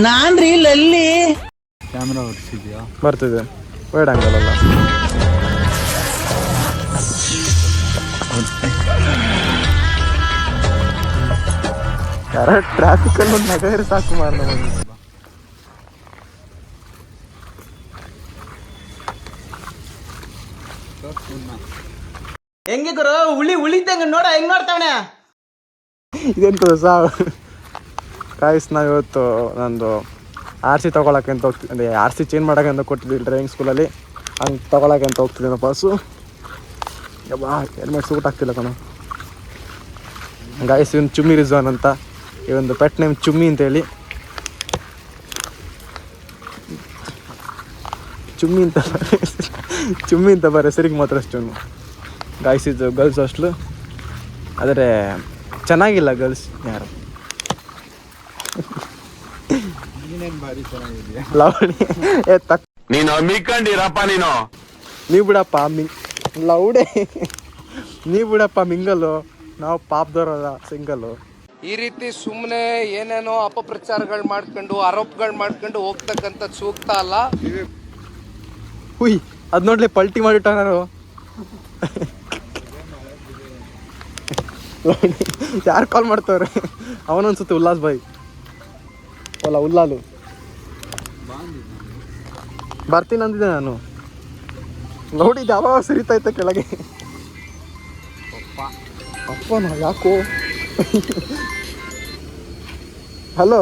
ನಾನ್ reel ಅಲ್ಲಿ camera ಹೊಡ್ಸಿದ್ಯಾ? ಬರ್ತಿದೆ wide angle ಅಲ್ಲ. ಯಾರ ಟ್ರಾಫಿಕ್ ಅಲ್ಲಿ ಒಂದು ನಗರ ಸಾಕು ಮಾರ ನಮಗೆ. ಹೆಂಗೆ ಗುರು ಉಳಿದಂಗ ನೋಡ ಹೆಂಗ್ ನೋಡ್ತಾವಣ. ಇದೆಂತ ಕಾಯಿಸ್ ನಾವು ಇವತ್ತು ನಂದು RC ತೊಗೊಳಕ್ಕೆ ಅಂತ ಹೋಗ್ತಿದ್ದೆ, ಅಂದರೆ RC ಚೇಂಜ್ ಮಾಡೋಕೆ ಅಂತ ಕೊಟ್ಟಿದ್ದಿಲ್ಲ ಡ್ರೈವಿಂಗ್ ಸ್ಕೂಲಲ್ಲಿ, ಹಂಗೆ ತೊಗೊಳಕ್ಕೆ ಅಂತ ಹೋಗ್ತಿದ್ದೀನಿ ಬಸ್ಸು. ಬಾ ಹೆಲ್ಮೆಟ್ ಸೂಟ್ ಆಗ್ತಿಲ್ಲ ಕಣ ಗಾಯ್ಸ್. ಇವನು ಚುಮ್ಮಿ ರಿಜ್ವಾನ್ ಅಂತ, ಈ ಒಂದು ಪೆಟ್ ನೇಮ್ ಚುಮ್ಮಿ ಅಂತೇಳಿ. ಚುಮ್ಮಿ ಅಂತ ಬರೋ ಹೆಸರಿಗೆ ಮಾತ್ರ ಅಷ್ಟು ಗಾಯ್ಸ್. ಇದು ಗರ್ಲ್ಸ್ ಹಾಸ್ಟ್ಲು, ಆದರೆ ಚೆನ್ನಾಗಿಲ್ಲ ಗರ್ಲ್ಸ್ ಯಾರು. ಲವಣಿ ನೀನು ಮಿಕ್ಕಂಡಿರಪ್ಪ ನೀನು. ನೀವು ಬಿಡಪ್ಪ ಲೌಡೆ, ನೀವು ಬಿಡಪ್ಪ ಮಿಂಗಲ್ಲು, ನಾವು ಪಾಪದವರಲ್ಲ ಸಿಂಗಲ್ಲು. ಈ ರೀತಿ ಸುಮ್ಮನೆ ಏನೇನೋ ಅಪಪ್ರಚಾರಗಳು ಮಾಡ್ಕೊಂಡು ಆರೋಪಗಳು ಮಾಡ್ಕೊಂಡು ಹೋಗ್ತಕ್ಕಂಥದ್ದು ಸೂಕ್ತ ಅಲ್ಲ. ಹುಯ್ ಅದು ನೋಡ್ಲಿ ಪಲ್ಟಿ ಮಾಡಿಟ್ಟ ನಾನು. ಯಾರು ಕಾಲ್ ಮಾಡ್ತವ್ರೆ? ಅವನನ್ಸುತ್ತೆ ಉಲ್ಲಾಸ್ ಬಾಯ್ ಅಲ್ಲ ಉಲ್ಲಾಲು. ಬರ್ತೀನಿ ಅಂದಿದ್ದೆ ನಾನು. ನೋಡಿದ್ದು ಯಾವಾಗ ಸಿರಿತಾಯ್ತ ಕೆಳಗೆ. ಅಪ್ಪನ ಯಾಕೋ. ಹಲೋ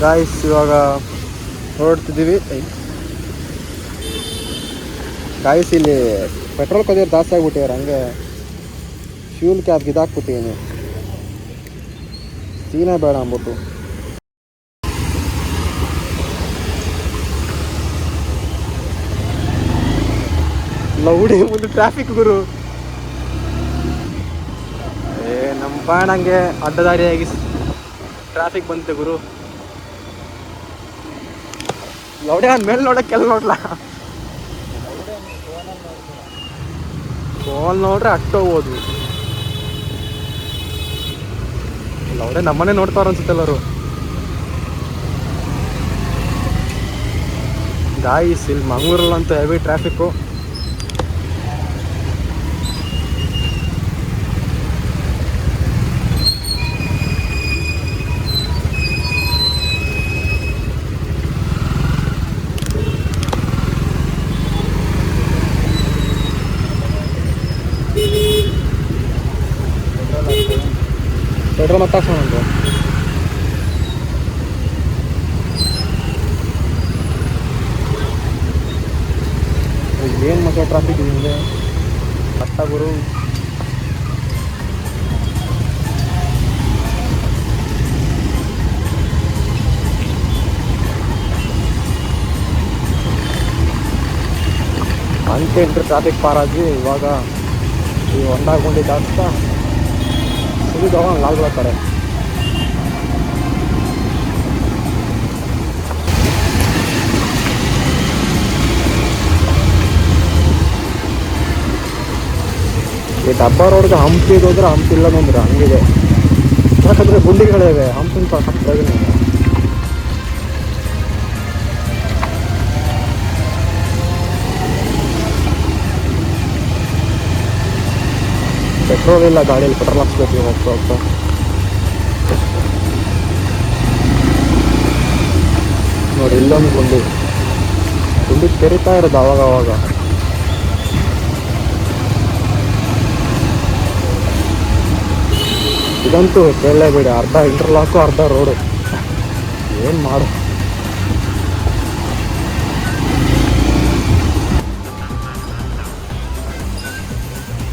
ಗಾಯ್ಸ್, ಇವಾಗ ಹೊರಡ್ತಿದ್ದೀವಿ ಗಾಯ್ಸ್. ಇಲ್ಲಿ ಪೆಟ್ರೋಲ್ ಕದಿಯೋರು ಜಾಸ್ತಿ ಆಗ್ಬಿಟ್ಟಿದ್ದಾರೆ, ಹಂಗೆ ಫ್ಯೂಲ್ ಕ್ಯಾಬ್ಗೆ ಇದಾಕ್ಬಿಟ್ಟಿದ್ದೀನಿ, ಸೀನೇ ಬೇಡ ಅಂದ್ಬಿಟ್ಟು. ಲೌಡಿ ಮುಂದೆ ಟ್ರಾಫಿಕ್ ಗುರು. ನಮ್ಮ ಬಾಣಂಗೆ ಅಡ್ಡದಾರಿಯಾಗಿ ಟ್ರಾಫಿಕ್ ಬಂತೆ ಗುರು. ಲೌಡೆ ಅಂದ ಮೇಲೆ ನೋಡಕ್ಕೆಲ್ಲ ನೋಡ್ಲಾ, ಫೋನ್ ನೋಡ್ರೆ ಅಟ್ಟೋಗ್ಬೋದು. ಲೌಡೆ ನಮ್ಮನೆ ನೋಡ್ತಾರ ಅನ್ಸುತ್ತೆ ಎಲ್ಲರು. ಗಾಯ್ಸ್ ಇಲ್ಲಿ ಮಂಗಳೂರಲ್ಲಂತೂ ಹೆವಿ ಟ್ರಾಫಿಕ್ಕು. ಪೆಟ್ರೋಲ್ ಮತ್ತೆ ಹಾಕ್ಸೋಣಂತ. ಏನು ಮತ್ತೆ ಟ್ರಾಫಿಕ್ ಇದೆ ಕಷ್ಟ ಗುರು. ಅಂತೆ ಎಂಟ್ರಿ ಟ್ರಾಫಿಕ್ ಪಾರಾದ್ವಿ. ಇವಾಗ ಈ ಹೊಂದಾಗುಂಡಿ ದಾಟ್ತಾ ಸುಳಿದು ಹೋಗೋಣ ಲಾಲ್ಬಾಗ್ ಕಡೆ. ಈ ಡಬ್ಬ ರೋಡ್ಗೆ ಹಂಪಿಗೆ ಹೋದ್ರೆ ಹಂಪಿಲ್ಲ ಅಂದ್ರೆ ಹಂಗಿದೆ. ಯಾಕಂದರೆ ಗುಂಡಿಗಳಿವೆ, ಹಂಪಿನ ಹತ್ತಿರನೇ. ಪೆಟ್ರೋಲ್ ಇಲ್ಲ ಗಾಡಿಯಲ್ಲಿ, ಪೆಟ್ರೋಲ್ ಹಾಕ್ಸ್ಬೇಕು ಹೋಗ್ತಾ ಹೋಗ್ತಾ. ನೋಡಿ ಇಲ್ಲೊಂದು ಗುಂಡಿ ತೆರಿತಾ ಇರೋದು ಅವಾಗ ಅವಾಗ. ಇದಂತೂ ಕೇಳಲೇಬೇಡಿ, ಅರ್ಧ ಇಂಟರ್ಲಾಕು ಅರ್ಧ ರೋಡು. ಏನು ಮಾಡು.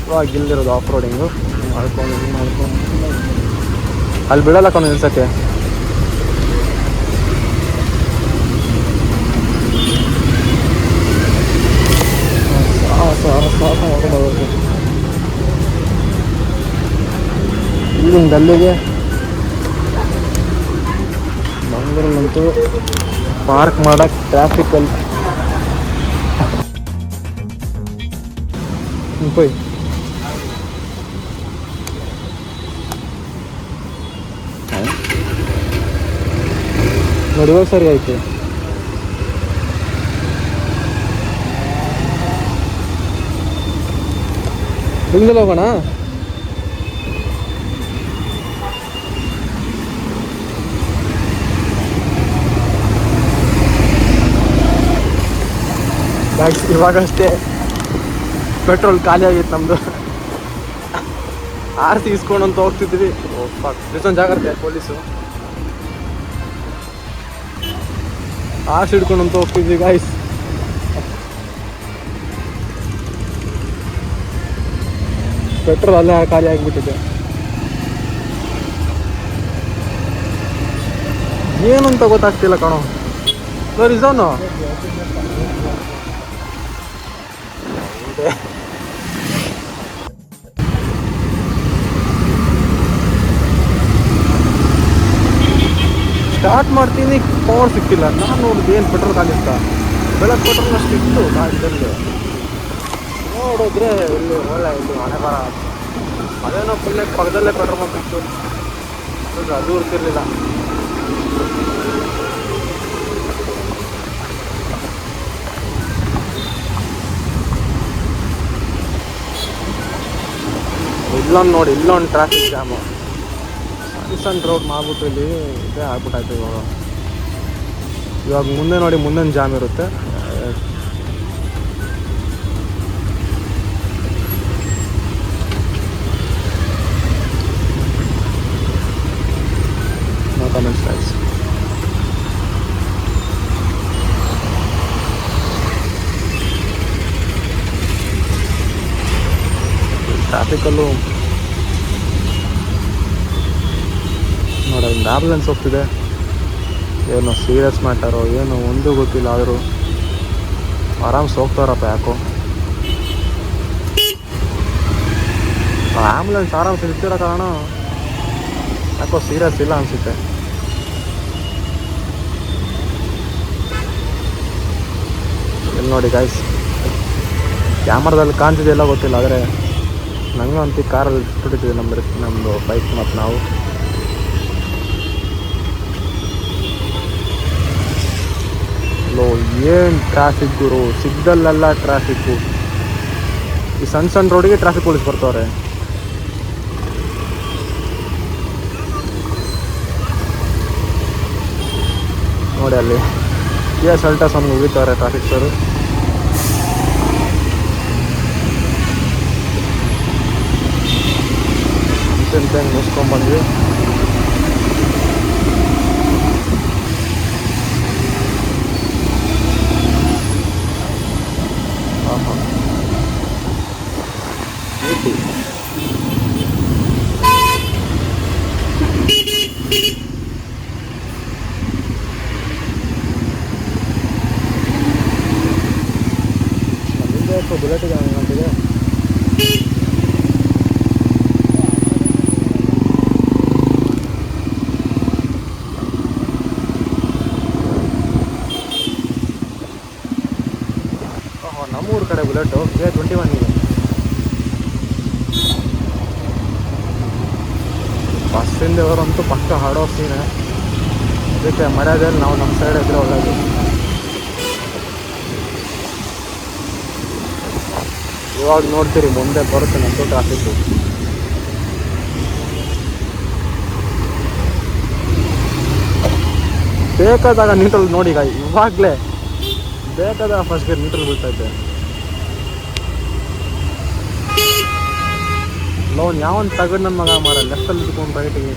ಇವಾಗ ಇಲ್ಲಿರೋದು ಆಫ್ ರೋಡಿಂಗು ಮಾಡ್ಕೊಂಡು ಅಲ್ಲಿ ಬಿಡಲ್ಲ ಕಣ ನಿಲ್ಸಕ್ಕೆ. ಇಲ್ಲಿಂದ ಅಲ್ಲಿಗೆ ಮಂಗಳೂರಲ್ಲಂತೂ ಪಾರ್ಕ್ ಮಾಡಕ್ಕೆ ಟ್ರಾಫಿಕಲ್ಲಿ ನೋಡಿ ಇವಾಗ ಸರಿ ಆಯ್ತು. ಬಿಲ್ದಲ್ಲಿ ಹೋಗೋಣ. ಇವಾಗಷ್ಟೇ ಪೆಟ್ರೋಲ್ ಖಾಲಿ ಆಗಿತ್ತು ನಮ್ಮದು. ಆರ್ಸಿ ಇಸ್ಕೊಂಡು ಅಂತ ಹೋಗ್ತಿದ್ವಿ. ಇಷ್ಟೊಂದು ಜಾಗ್ರತೆ ಪೊಲೀಸು. ಆರ್ಸಿ ಹಿಡ್ಕೊಂಡು ಅಂತ ಹೋಗ್ತಿದ್ವಿ ಗಾಯ್ಸ್. ಪೆಟ್ರೋಲ್ ಅಲ್ಲೇ ಖಾಲಿ ಆಗಿಬಿಟ್ಟಿದೆ. ಏನಂತ ಗೊತ್ತಾಗ್ತಿಲ್ಲ ಕಣೋ. ಸರ್ ಇಸೋನು ಸ್ಟಾರ್ಟ್ ಮಾಡ್ತೀನಿ, ಪವರ್ ಸಿಕ್ಕಿಲ್ಲ. ನಾನು ನೋಡಿದ್ದು ಏನು ಪೆಟ್ರೋಲ್ ಖಾಲಿ ಇತ್ತ. ಬೆಳಗ್ಗೆ ಪೆಟ್ರೋಲ್ ಅಷ್ಟು ಇತ್ತು ಗಾಡಿಯಲ್ಲಿ. ನೋಡಿದ್ರೆ ಇಲ್ಲಿ ಒಳ್ಳೆ ಇಲ್ಲಿ ಮನೆ ಬರ ಅದೇನೋ ಫುಲ್ಲೇ ಪಕ್ಕದಲ್ಲೇ ಪೆಟ್ರೋಲ್ ಬಂಕ್ ಇತ್ತು. ಅದು ಇರ್ತಿರ್ಲಿಲ್ಲ. ಇಲ್ಲೊಂದು ನೋಡಿ, ಇಲ್ಲೊಂದು ಟ್ರಾಫಿಕ್ ಜಾಮು. ಸಣ್ಣ ರೋಡ್ ಮಾಡ್ಬಿಟ್ಟು ಇಲ್ಲಿ ಇದೇ ಆಗ್ಬಿಟ್ಟಾಯ್ತು ಇವಾಗ ಮುಂದೆ ನೋಡಿ, ಮುಂದಿನ ಜಾಮ್ ಇರುತ್ತೆ. No comments guys. ಟ್ರಾಫಿಕಲ್ಲೂ ನೋಡಿ ಒಂದು ಆಂಬುಲೆನ್ಸ್ ಹೋಗ್ತಿದೆ. ಏನೋ ಸೀರಿಯಸ್ ಮ್ಯಾಟರು ಏನು ಒಂದು ಗೊತ್ತಿಲ್ಲ, ಆದರೂ ಆರಾಮ್ಸ್ ಹೋಗ್ತಾರಪ್ಪ. ಯಾಕೋ ಆಂಬುಲೆನ್ಸ್ ಆರಾಮ್ಸ್ ನಿಂತಿರೋ ಕಾರಣ ಯಾಕೋ ಸೀರಿಯಸ್ ಇಲ್ಲ ಅನಿಸುತ್ತೆ. ಇಲ್ಲಿ ನೋಡಿ ಗೈಸ್, ಕ್ಯಾಮ್ರಾದಲ್ಲಿ ಕಾಣ್ತಿದೆಯಲ್ಲ ಗೊತ್ತಿಲ್ಲ, ಆದರೆ ನಂಗೆ ಅಂತೂ ಕಾರಲ್ಲಿ ಇಟ್ಬಿಟ್ಟಿದ್ವಿ ನಮ್ಮದು ಬೈಕ್. ಮತ್ತು ನಾವು ಏನು ಟ್ರಾಫಿಕ್ ಗುರು, ಸಿಗ್ದಲ್ಲೆಲ್ಲ ಟ್ರಾಫಿಕ್ಕು. ಈ ಸಣ್ಣ ಸಣ್ಣ ರೋಡಿಗೆ ಟ್ರಾಫಿಕ್ ಪೊಲೀಸ್ ಬರ್ತಾವ್ರೆ. ನೋಡಿ ಅಲ್ಲಿ ಎಸ್ ಅಲ್ಟಾಸ್ ಒಂದು ಮುಗಿತವ್ರೆ ಟ್ರಾಫಿಕ್ ಸರು. ಹೆಂಗೆ ಮುಗಿಸ್ಕೊಂಡ್ಬಂದ್ವಿ. ಬುಲೆಟ್ ಇದೆ ನಮಗೆ. ನಮ್ಮೂರ ಕಡೆ ಬುಲೆಟು K21 ಇದೆ. ಬಸ್ಸಿಂದ ಅವರಂತೂ ಪಕ್ಕ ಹಾಡೋ ಸೀನೆ. ಅದಕ್ಕೆ ಮರ್ಯಾದೆಯಲ್ಲಿ ನಾವು ನಮ್ಮ ಸೈಡ್ ಇದ್ರೆ ಒಳ್ಳೆಯದು. ಇವಾಗ ನೋಡ್ತೀರಿ ಮುಂದೆ ಬರುತ್ತೆ ನಮ್ಮದು ಟ್ರಾಫಿಕ್ಕು. ಬೇಕಾದಾಗ ನೀಟಲ್ಲಿ ನೋಡಿ ಈಗ ಇವಾಗಲೇ ಬೇಕಾದಾಗ ಫಸ್ಟ್ ಗೇರ್ ನೀಟಲ್ಲಿ ಬೀಳ್ತೈತೆ. ಲೋನ್ ಯಾವನ್ ತಗಡ್ ನನ್ನ ಮಗ ಮಾರ ಲೆಫ್ಟಲ್ಲಿ ಇಟ್ಕೊಂಡು ರೈಟಿಗೆ.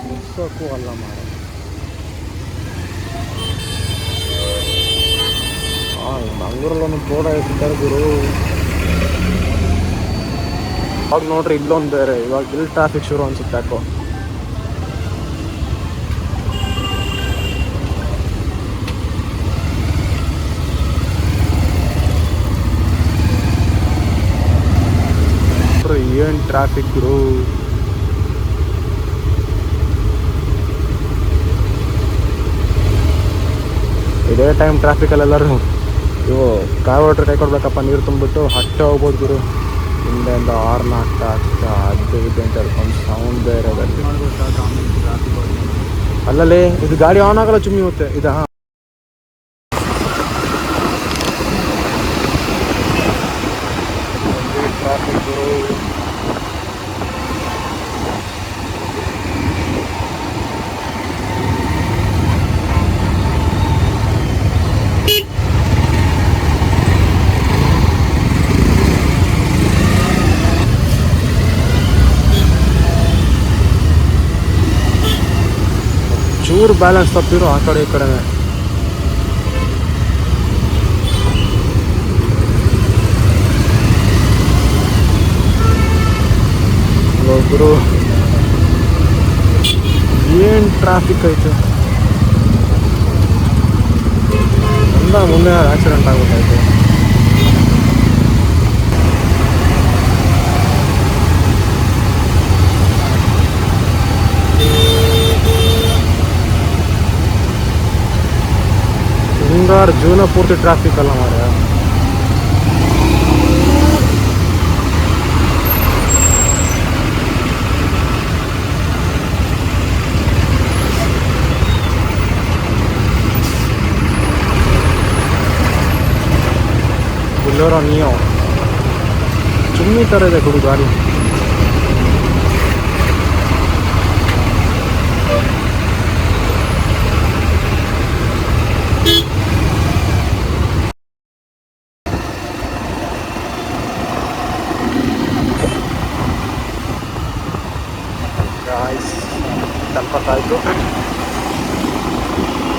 ಮುಗ್ಸೋಕ್ಕೂ ಅಲ್ಲ ಮಾರ. ಮಂಗಳೂರಲ್ಲಿ ಒಂದು ಬೋರ್ಡ್ ಹಾಕಿದ್ದಾರೆ ಗುರು. ಇವಾಗ ನೋಡ್ರಿ ಇಲ್ಲೊಂದು ಬೇರೆ. ಇವಾಗ ಇಲ್ಲಿ ಟ್ರಾಫಿಕ್ ಶುರು ಅನ್ಸುತ್ತೆ ಯಾಕೋ. ಏನು ಟ್ರಾಫಿಕ್ ಗುರು. ಇದೇ ಟೈಮ್ ಟ್ರಾಫಿಕಲ್ಲಿ ಎಲ್ಲರೂ ಇವು ಕಾರ್ ವಾಟ್ರ್ ಕೈ ಕೊಡ್ಬೇಕಪ್ಪ, ನೀರು ತುಂಬಿಟ್ಟು ಹಟ್ಟೆ ಹೋಗ್ಬೋದು ಗುರು. ಹಿಂದೆಯಿಂದ ಹಾರ್ನ್ ಆಗ್ತಾ ಅದು ಇದು ಅಂತ ಹೇಳ್ಕೊಂಡು ಸೌಂಡ್ ಬೇರೆ ಬರ್ತದೆ. ಅಲ್ಲಲ್ಲಿ ಇದು ಗಾಡಿ ಆನ್ ಆಗಲ್ಲ ಚುಮ್ಮಿ ಮತ್ತೆ ಇದಾ ಟ್ರಾಫಿಕ್. ಚೂರು ಬ್ಯಾಲೆನ್ಸ್ ತಪ್ಪಿರೋ ಆ ಕಡೆ ಈ ಕಡೆನೆ. ಒಬ್ಬರು ಏನು ಟ್ರಾಫಿಕ್ ಐತೆ ಎಲ್ಲ ಮುಂದೆ ಆಕ್ಸಿಡೆಂಟ್ ಆಗ್ಬೇಕಾಯ್ತು. ಹಿಂಗಾರು ಜೀವನ ಪೂರ್ತಿ ಟ್ರಾಫಿಕ್ ಅಲ್ಲ ಮಾರ. ಬುಲ್ಲೋರೋ ನಿಯೋ ಚುಮ್ಮಿ ಥರ ಇದೆ ಗುರು ಗಾಡಿ. ತಲುಪತ್ತಾಯಿತು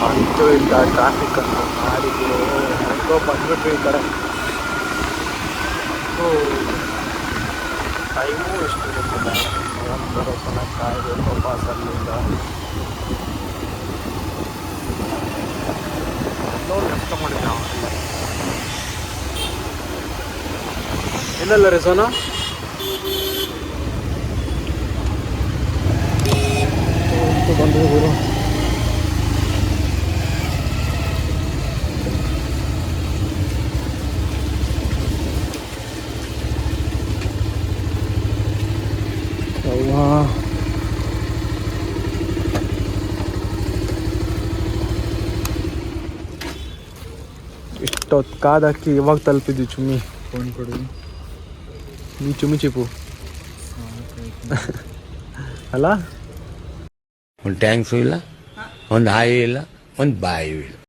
ಅಂತೂ ಇಲ್ಲ ಟ್ರಾಫಿಕ್ ಅಂತ ಮಾಡಿದ್ರು ಹೆಂಗೋ ಬಂದ್ಬಿಟ್ವಿ ಈ ಕಡೆ. ಟೈಮು ಎಷ್ಟು ಗೊತ್ತಿಲ್ಲ, ಬರೋ ತನಕ ಕಾಯ್ಬೇಕು ಬಸ್ಸಲ್ಲಿಂದ. ನೋಡಿ ಕಷ್ಟ ಮಾಡಿದ್ವಿ ನಾವು ಇಲ್ಲಲ್ಲ ರೆಸೋನಾ. ಬಂದ್ವಿ ಗುರು. ಇಷ್ಟೊತ್ತು ಕಾದಾಕಿ ಇವಾಗ ತಲುಪಿದ್ವಿ ಚುಮ್ಮಿ. ಫೋನ್ ಕೊಡಿ. ನೀ ಚುಮ್ಮಿ ಚಿಪ್ಪು ಅಲ್ಲ. ಒಂದು ಟ್ಯಾಂಕ್ಸು ಇಲ್ಲ, ಒಂದು ಹಾಯಿ ಇಲ್ಲ, ಒಂದು ಬಾಯಿ ಇಲ್ಲ.